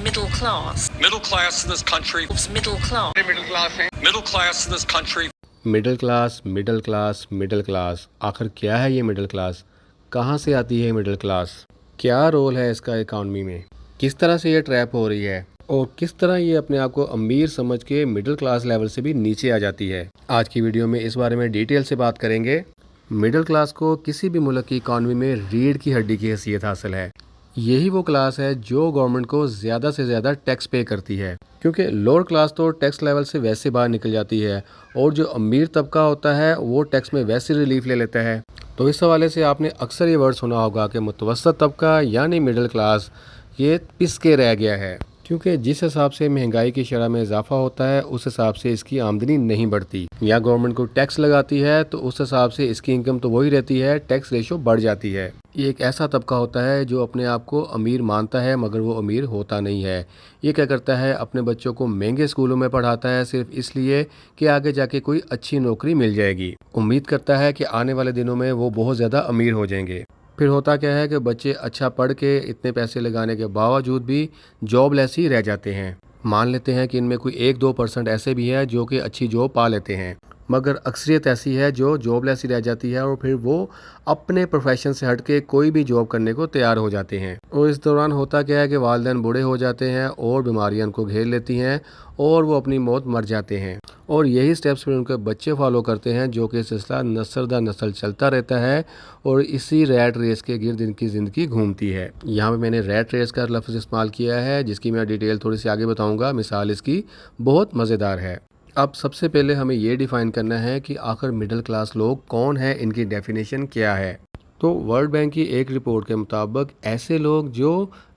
middle class. Middle class in this country. Middle class. Middle class हैं। Middle class in this country. Middle class middle class middle class, आखिर क्या है ये middle class? कहाँ से आती है मिडिल क्लास? क्या रोल है इसका इकॉनमी में? किस तरह से ये ट्रैप हो रही है और किस तरह ये अपने आप को अमीर समझ के मिडिल क्लास लेवल से भी नीचे आ जाती है? आज की वीडियो में इस बारे में डिटेल से बात करेंगे। मिडिल क्लास को किसी भी मुल्क की इकॉनमी में रीढ़ की हड्डी की हैसियत हासिल है। यही वो क्लास है जो गवर्नमेंट को ज़्यादा से ज़्यादा टैक्स पे करती है, क्योंकि लोअर क्लास तो टैक्स लेवल से वैसे बाहर निकल जाती है और जो अमीर तबका होता है वो टैक्स में वैसे रिलीफ ले लेता है। तो इस हवाले से आपने अक्सर ये वर्ड सुना होगा कि मुतवस्सत तबका यानी मिडिल क्लास ये पिस के रह गया है, क्योंकि जिस हिसाब से महंगाई की शरह में इजाफा होता है उस हिसाब से इसकी आमदनी नहीं बढ़ती, या गवर्नमेंट को टैक्स लगाती है तो उस हिसाब से इसकी इनकम तो वही रहती है, टैक्स रेशो बढ़ जाती है। ये एक ऐसा तबका होता है जो अपने आप को अमीर मानता है मगर वो अमीर होता नहीं है। ये क्या करता है, अपने बच्चों को महंगे स्कूलों में पढ़ाता है सिर्फ इसलिए कि आगे जाके कोई अच्छी नौकरी मिल जाएगी। उम्मीद करता है कि आने वाले दिनों में वो बहुत ज़्यादा अमीर हो जाएंगे। फिर होता क्या है कि बच्चे अच्छा पढ़ के इतने पैसे लगाने के बावजूद भी जॉबलेस ही रह जाते हैं। मान लेते हैं कि इनमें कोई 1-2% ऐसे भी है जो कि अच्छी जॉब पा लेते हैं, मगर अक्सरियत ऐसी है जो जॉबलेस ही रह जाती है और फिर वो अपने प्रोफेशन से हट के कोई भी जॉब करने को तैयार हो जाते हैं। और इस दौरान होता क्या है कि वालिदैन बूढ़े हो जाते हैं और बीमारियां उनको घेर लेती हैं और वो अपनी मौत मर जाते हैं। और यही स्टेप्स फिर उनके बच्चे फॉलो करते हैं, जो कि सिलसिला नस्ल दर नस्ल चलता रहता है और इसी रैट रेस के गिर्द इनकी ज़िंदगी घूमती है। यहाँ पे मैंने रैट रेस का लफ्ज़ इस्तेमाल किया है, जिसकी मैं डिटेल थोड़ी सी आगे बताऊँगा। मिसाल इसकी बहुत मज़ेदार है। अब सबसे पहले हमें ये डिफ़ाइन करना है कि आखिर मिडिल क्लास लोग कौन है, इनकी डेफिनेशन क्या है। तो वर्ल्ड बैंक की एक रिपोर्ट के मुताबिक ऐसे लोग जो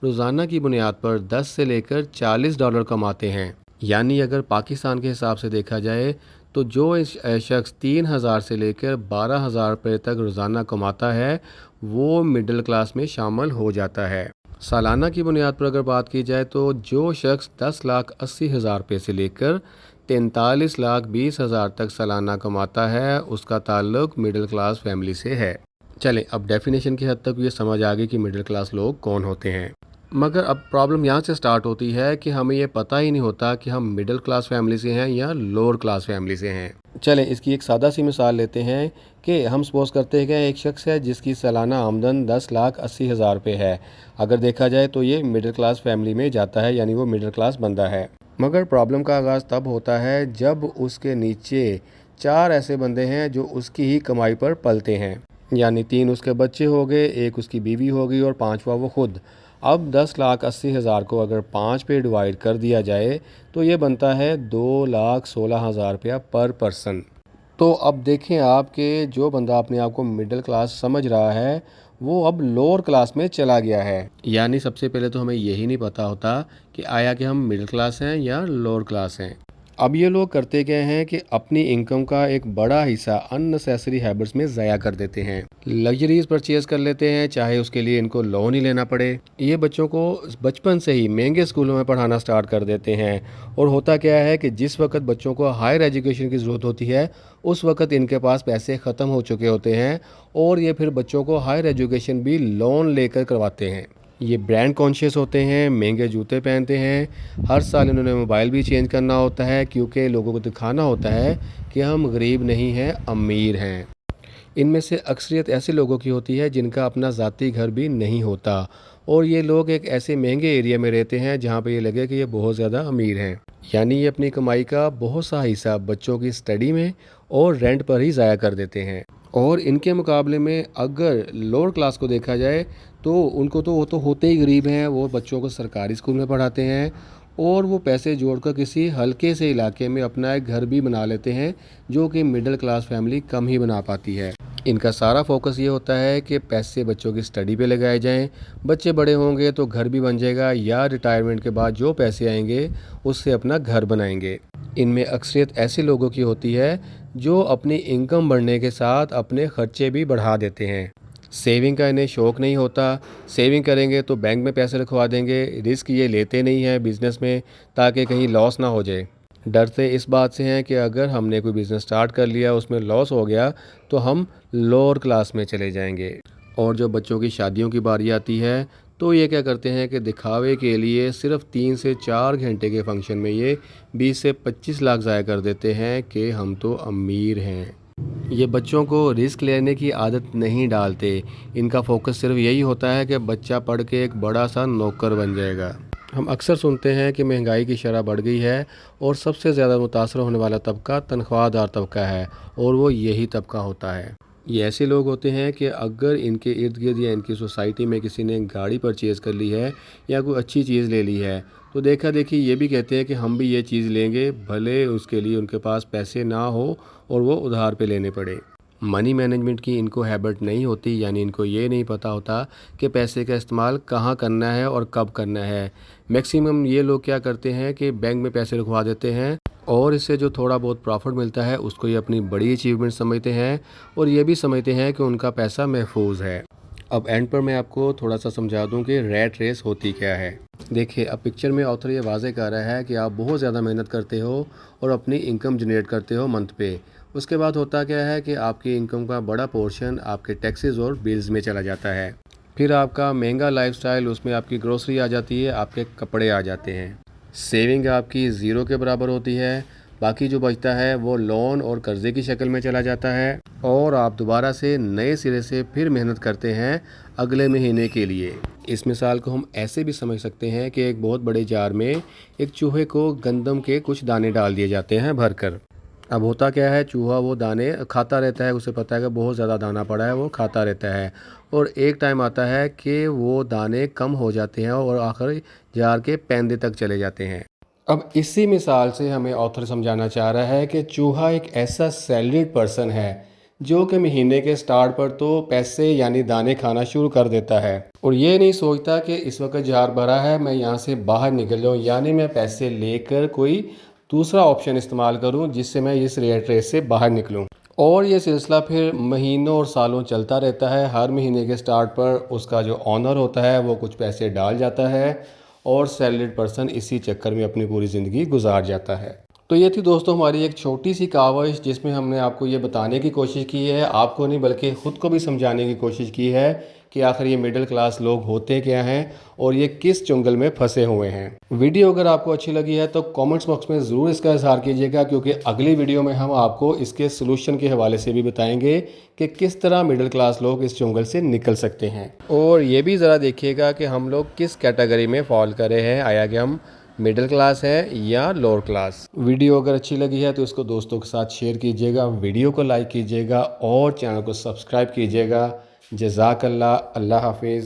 रोज़ाना की बुनियाद पर 10 से लेकर $40 कमाते हैं, यानी अगर पाकिस्तान के हिसाब से देखा जाए तो जो इस शख्स 3,000 से लेकर 12,000 रुपये तक रोज़ाना कमाता है वो मिडिल क्लास में शामिल हो जाता है। सालाना की बुनियाद पर अगर बात की जाए तो जो शख्स 10,80,000 रुपये से लेकर 43,20,000 तक सालाना कमाता है उसका ताल्लुक मिडिल क्लास फैमिली से है। चलें, अब डेफिनेशन की हद तक ये समझ आ गई कि मिडिल क्लास लोग कौन होते हैं, मगर अब प्रॉब्लम यहाँ से स्टार्ट होती है कि हमें ये पता ही नहीं होता कि हम मिडिल क्लास फैमिली से हैं या लोअर क्लास फैमिली से हैं। चलें, इसकी एक सादा सी मिसाल लेते हैं कि हम सपोज़ करते हैं कि एक शख्स है जिसकी सालाना आमदन 10,80,000 रुपये है। अगर देखा जाए तो ये मिडिल क्लास फैमिली में जाता है, यानी वो मिडिल क्लास बंदा है। मगर प्रॉब्लम का आगाज़ तब होता है जब उसके नीचे 4 ऐसे बंदे हैं जो उसकी ही कमाई पर पलते हैं, यानी 3 उसके बच्चे हो गए, 1 उसकी बीवी होगी और 5वां वो खुद। अब 10,80,000 को अगर 5 पे डिवाइड कर दिया जाए तो ये बनता है 2,16,000 रुपया पर पर्सन। तो अब देखें आप कि जो बंदा अपने आप को मिडिल क्लास समझ रहा है वो अब लोअर क्लास में चला गया है। यानी सबसे पहले तो हमें यही नहीं पता होता कि आया कि हम मिडिल क्लास हैं या लोअर क्लास हैं। अब ये लोग करते क्या हैं कि अपनी इनकम का एक बड़ा हिस्सा अननेसेसरी हैबिट्स में ज़ाया कर देते हैं। लग्जरीज परचेज़ कर लेते हैं, चाहे उसके लिए इनको लोन ही लेना पड़े। ये बच्चों को बचपन से ही महंगे स्कूलों में पढ़ाना स्टार्ट कर देते हैं और होता क्या है कि जिस वक्त बच्चों को हायर एजुकेशन की ज़रूरत होती है उस वक्त इनके पास पैसे ख़त्म हो चुके होते हैं और ये फिर बच्चों को हायर एजुकेशन भी लोन लेकर करवाते हैं। ये ब्रांड कॉन्शियस होते हैं, महंगे जूते पहनते हैं, हर साल इन्होंने मोबाइल भी चेंज करना होता है क्योंकि लोगों को दिखाना होता है कि हम गरीब नहीं हैं, अमीर हैं। इनमें से अक्सरियत ऐसे लोगों की होती है जिनका अपना ज़ाती घर भी नहीं होता और ये लोग एक ऐसे महंगे एरिया में रहते हैं जहाँ पे ये लगे कि ये बहुत ज़्यादा अमीर हैं, यानी ये अपनी कमाई का बहुत सा हिस्सा बच्चों की स्टडी में और रेंट पर ही ज़ाया कर देते हैं। और इनके मुकाबले में अगर लोअर क्लास को देखा जाए तो उनको तो वो तो होते ही गरीब हैं, वो बच्चों को सरकारी स्कूल में पढ़ाते हैं और वो पैसे जोड़कर किसी हल्के से इलाके में अपना एक घर भी बना लेते हैं, जो कि मिडिल क्लास फैमिली कम ही बना पाती है। इनका सारा फोकस ये होता है कि पैसे बच्चों की स्टडी पे लगाए जाएं, बच्चे बड़े होंगे तो घर भी बन जाएगा या रिटायरमेंट के बाद जो पैसे आएंगे उससे अपना घर बनाएंगे। इनमें अक्सरियत ऐसे लोगों की होती है जो अपनी इनकम बढ़ने के साथ अपने खर्चे भी बढ़ा देते हैं। सेविंग का इन्हें शौक़ नहीं होता, सेविंग करेंगे तो बैंक में पैसे रखवा देंगे, रिस्क ये लेते नहीं हैं बिज़नेस में ताकि कहीं लॉस ना हो जाए। डरते इस बात से हैं कि अगर हमने कोई बिज़नेस स्टार्ट कर लिया उसमें लॉस हो गया तो हम लोअर क्लास में चले जाएंगे। और जब बच्चों की शादियों की बारी आती है तो ये क्या करते हैं कि दिखावे के लिए सिर्फ 3 से 4 घंटे के फंक्शन में ये 20 से 25 लाख ज़ाया कर देते हैं कि हम तो अमीर हैं। ये बच्चों को रिस्क लेने की आदत नहीं डालते। इनका फोकस सिर्फ यही होता है कि बच्चा पढ़ के एक बड़ा सा नौकर बन जाएगा। हम अक्सर सुनते हैं कि महंगाई की शरह बढ़ गई है और सबसे ज़्यादा मुतासर होने वाला तबका तनख्वाहदार तबका है और वो यही तबका होता है। ये ऐसे लोग होते हैं कि अगर इनके इर्द गिर्द या इनकी सोसाइटी में किसी ने गाड़ी परचेज़ कर ली है या कोई अच्छी चीज़ ले ली है तो देखा देखी ये भी कहते हैं कि हम भी ये चीज़ लेंगे, भले उसके लिए उनके पास पैसे ना हो और वो उधार पे लेने पड़े। मनी मैनेजमेंट की इनको हैबिट नहीं होती, यानी इनको ये नहीं पता होता कि पैसे का इस्तेमाल कहाँ करना है और कब करना है। मैक्सिमम ये लोग क्या करते हैं कि बैंक में पैसे रखवा देते हैं और इससे जो थोड़ा बहुत प्रॉफिट मिलता है उसको ये अपनी बड़ी अचीवमेंट समझते हैं और ये भी समझते हैं कि उनका पैसा महफूज है। अब एंड पर मैं आपको थोड़ा सा समझा दूं कि रैट रेस होती क्या है। देखिए, अब पिक्चर में ऑथर ये वाज़े कर रहा है कि आप बहुत ज़्यादा मेहनत करते हो और अपनी इनकम जनरेट करते हो मंथ पे। उसके बाद होता क्या है कि आपकी इनकम का बड़ा पोर्शन आपके टैक्सेस और बिल्स में चला जाता है। फिर आपका महंगा लाइफस्टाइल, उसमें आपकी ग्रोसरी आ जाती है, आपके कपड़े आ जाते हैं। सेविंग आपकी ज़ीरो के बराबर होती है। बाकी जो बचता है वो लोन और कर्ज़े की शक्ल में चला जाता है और आप दोबारा से नए सिरे से फिर मेहनत करते हैं अगले महीने के लिए। इस मिसाल को हम ऐसे भी समझ सकते हैं कि एक बहुत बड़े जार में एक चूहे को गंदम के कुछ दाने डाल दिए जाते हैं भरकर। अब होता क्या है, चूहा वो दाने खाता रहता है, उसे पता है कि बहुत ज़्यादा दाना पड़ा है, वो खाता रहता है और एक टाइम आता है कि वो दाने कम हो जाते हैं और आखिर जार के पैंदे तक चले जाते हैं। अब इसी मिसाल से हमें ऑथर समझाना चाह रहा है कि चूहा एक ऐसा सैलरीड पर्सन है जो कि महीने के स्टार्ट पर तो पैसे यानी दाने खाना शुरू कर देता है और ये नहीं सोचता कि इस वक्त जार भरा है, मैं यहाँ से बाहर निकल जाऊँ, यानी मैं पैसे लेकर कोई दूसरा ऑप्शन इस्तेमाल करूँ जिससे मैं इस रेट रेस से बाहर निकलूँ। और ये सिलसिला फिर महीनों और सालों चलता रहता है। हर महीने के स्टार्ट पर उसका जो ऑनर होता है वो कुछ पैसे डाल जाता है और सैलरीड पर्सन इसी चक्कर में अपनी पूरी ज़िंदगी गुजार जाता है। तो ये थी दोस्तों हमारी एक छोटी सी काविश जिसमें हमने आपको ये बताने की कोशिश की है, आपको नहीं बल्कि ख़ुद को भी समझाने की कोशिश की है कि आखिर ये मिडिल क्लास लोग होते क्या हैं और ये किस चुंगल में फंसे हुए हैं। वीडियो अगर आपको अच्छी लगी है तो कमेंट्स बॉक्स में ज़रूर इसका इज़हार कीजिएगा, क्योंकि अगली वीडियो में हम आपको इसके सोल्यूशन के हवाले से भी बताएंगे कि किस तरह मिडिल क्लास लोग इस चुंगल से निकल सकते हैं। और ये भी ज़रा देखिएगा कि हम लोग किस कैटेगरी में फॉल करे हैं, आया कि हम मिडिल क्लास है या लोअर क्लास। वीडियो अगर अच्छी लगी है तो इसको दोस्तों के साथ शेयर कीजिएगा, वीडियो को लाइक कीजिएगा और चैनल को सब्सक्राइब कीजिएगा। जज़ाकल्लाह, अल्लाह हाफिज़।